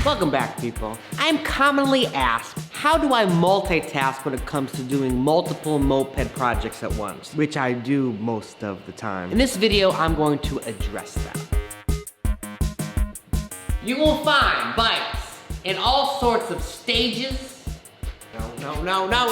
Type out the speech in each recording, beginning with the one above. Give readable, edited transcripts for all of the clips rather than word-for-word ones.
Welcome back, people. I'm commonly asked, how do I multitask when it comes to doing multiple moped projects at once? Which I do most of the time. In this video, I'm going to address that. You will find bikes in all sorts of stages. No.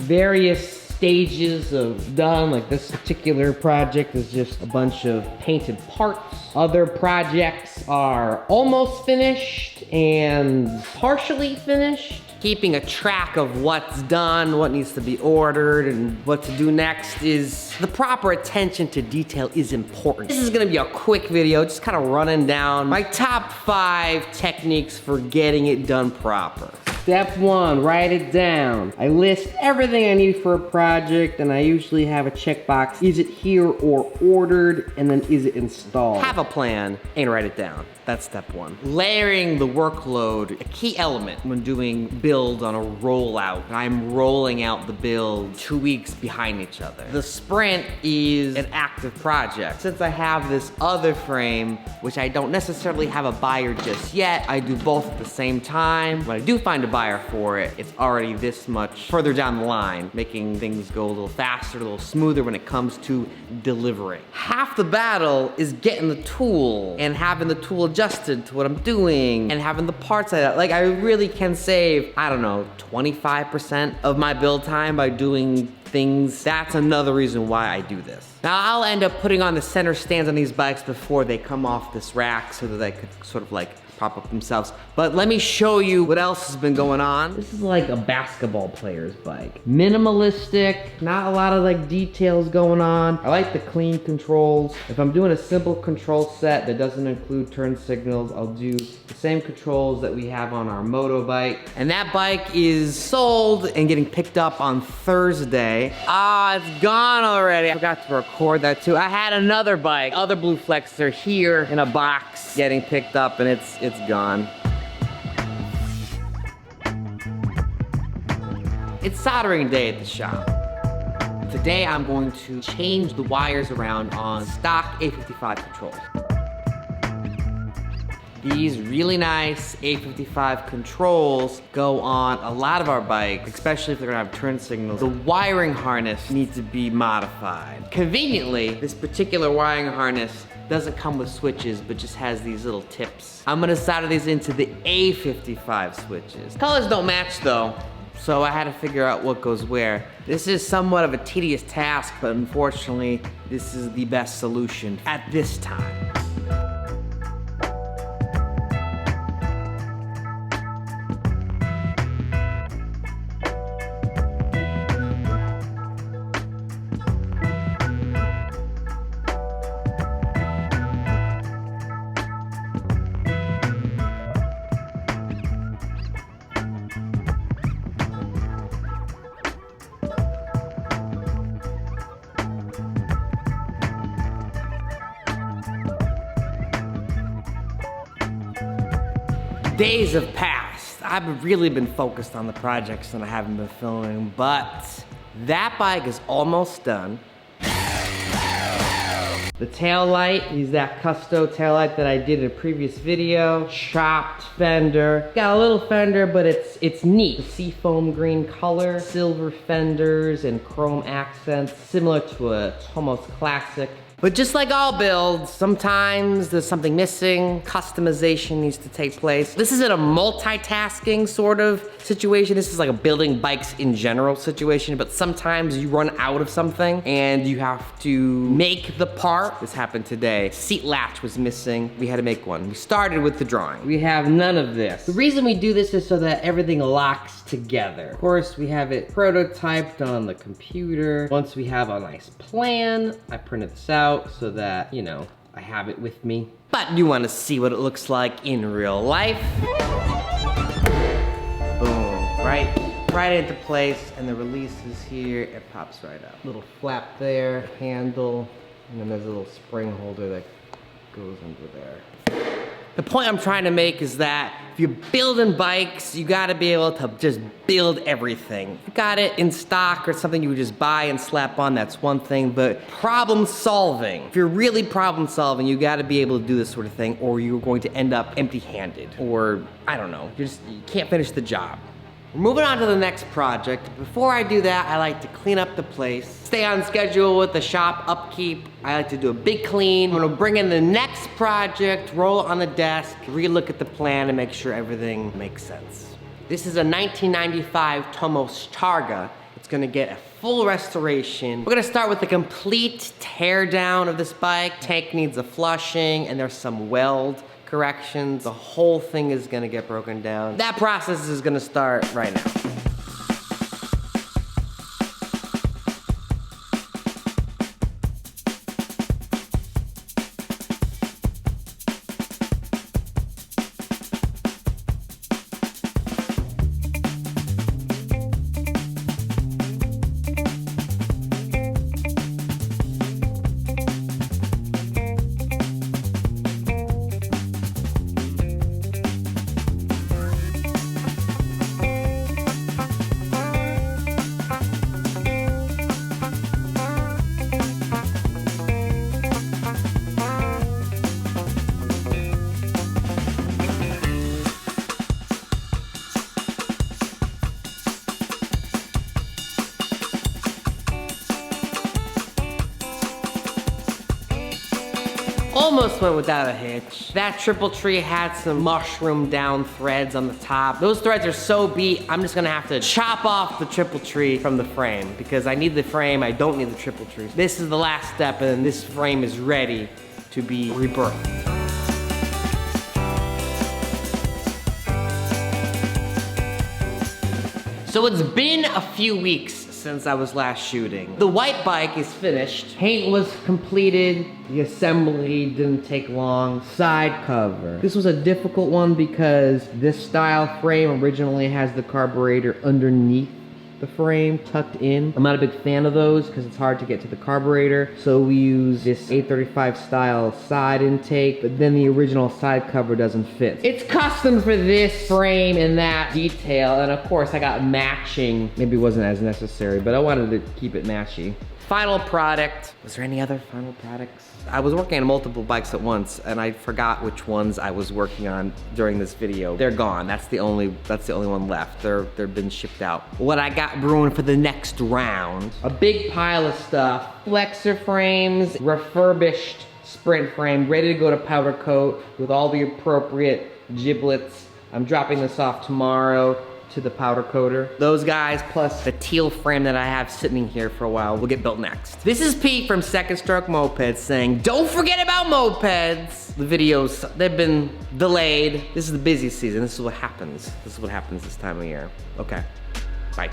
Various stages of done, like this particular project is just a bunch of painted parts. Other projects are almost finished and partially finished. Keeping a track of what's done, what needs to be ordered, and what to do next is the proper attention to detail is important. This is gonna be a quick video, just kind of running down my top 5 techniques for getting it done proper. Step 1, write it down. I list everything I need for a project, and I usually have a checkbox. Is it here or ordered? And then is it installed? Have a plan and write it down. That's step 1. Layering the workload, a key element when doing build on a rollout. I'm rolling out the build 2 weeks behind each other. The sprint is an active project. Since I have this other frame, which I don't necessarily have a buyer just yet, I do both at the same time. When I do find a buyer for it, it's already this much further down the line, making things go a little faster, a little smoother when it comes to delivering. Half the battle is getting the tool and having the tool adjusted to what I'm doing and having the parts like I really can save, I don't know, 25% of my build time by doing things. That's another reason why I do this. Now I'll end up putting on the center stands on these bikes before they come off this rack so that they could sort of like prop up themselves. But let me show you what else has been going on. This is like a basketball player's bike. Minimalistic, not a lot of like details going on. I like the clean controls. If I'm doing a simple control set that doesn't include turn signals, I'll do the same controls that we have on our moto bike. And that bike is sold and getting picked up on Thursday. It's gone already. I forgot to record that too. I had another bike, other Blue Flexer here in a box getting picked up, and it's gone. It's soldering day at the shop. Today I'm going to change the wires around on stock A55 controls. These really nice A55 controls go on a lot of our bikes, especially if they're gonna have turn signals. The wiring harness needs to be modified. Conveniently, this particular wiring harness doesn't come with switches, but just has these little tips. I'm gonna solder these into the A55 switches. Colors don't match though, so I had to figure out what goes where. This is somewhat of a tedious task, but unfortunately, this is the best solution at this time. Days have passed. I've really been focused on the projects and I haven't been filming, but that bike is almost done. The tail light is that Custo tail light that I did in a previous video. Chopped fender. Got a little fender, but it's neat. The seafoam green color, silver fenders and chrome accents, similar to a Tomos Classic. But just like all builds, sometimes there's something missing, customization needs to take place. This isn't a multitasking sort of situation. This is like a building bikes in general situation, but sometimes you run out of something and you have to make the part. This happened today. Seat latch was missing. We had to make one. We started with the drawing. We have none of this. The reason we do this is so that everything locks together. Of course, we have it prototyped on the computer. Once we have a nice plan, I printed this out so that, you know, I have it with me. But you want to see what it looks like in real life. Boom, right into place, and the release is here. It pops right up. Little flap there, handle, and then there's a little spring holder that goes under there. The point I'm trying to make is that if you're building bikes, you gotta be able to just build everything. If you got it in stock or something you would just buy and slap on, that's one thing, but problem solving. If you're really problem solving, you gotta be able to do this sort of thing, or you're going to end up empty-handed, or I don't know, you can't finish the job. We're moving on to the next project. Before I do that, I like to clean up the place, stay on schedule with the shop upkeep. I like to do a big clean. I'm gonna bring in the next project, roll it on the desk, relook at the plan and make sure everything makes sense. This is a 1995 Tomos Targa. It's gonna get a full restoration. We're gonna start with the complete tear down of this bike. Tank needs a flushing and there's some weld corrections. The whole thing is gonna get broken down. That process is gonna start right now. Almost went without a hitch. That triple tree had some mushroom down threads on the top. Those threads are so beat, I'm just gonna have to chop off the triple tree from the frame because I need the frame, I don't need the triple tree. This is the last step and then this frame is ready to be rebirthed. So it's been a few weeks since I was last shooting. The white bike is finished. Paint was completed. The assembly didn't take long. Side cover. This was a difficult one because this style frame originally has the carburetor underneath the frame tucked in. I'm not a big fan of those because it's hard to get to the carburetor. So we use this 835 style side intake, but then the original side cover doesn't fit. It's custom for this frame and that detail. And of course I got matching. Maybe it wasn't as necessary, but I wanted to keep it matchy. Final product. Was there any other final products? I was working on multiple bikes at once and I forgot which ones I was working on during this video. They're gone. That's the only one left. They've been shipped out. What I got brewing for the next round, a big pile of stuff. Flexor frames, refurbished sprint frame, ready to go to powder coat with all the appropriate giblets. I'm dropping this off tomorrow to the powder coater. Those guys plus the teal frame that I have sitting here for a while will get built next. This is Pete from Second Stroke Mopeds saying, don't forget about mopeds. The videos, they've been delayed. This is the busy season. This is what happens. This is what happens this time of year. Okay, bye.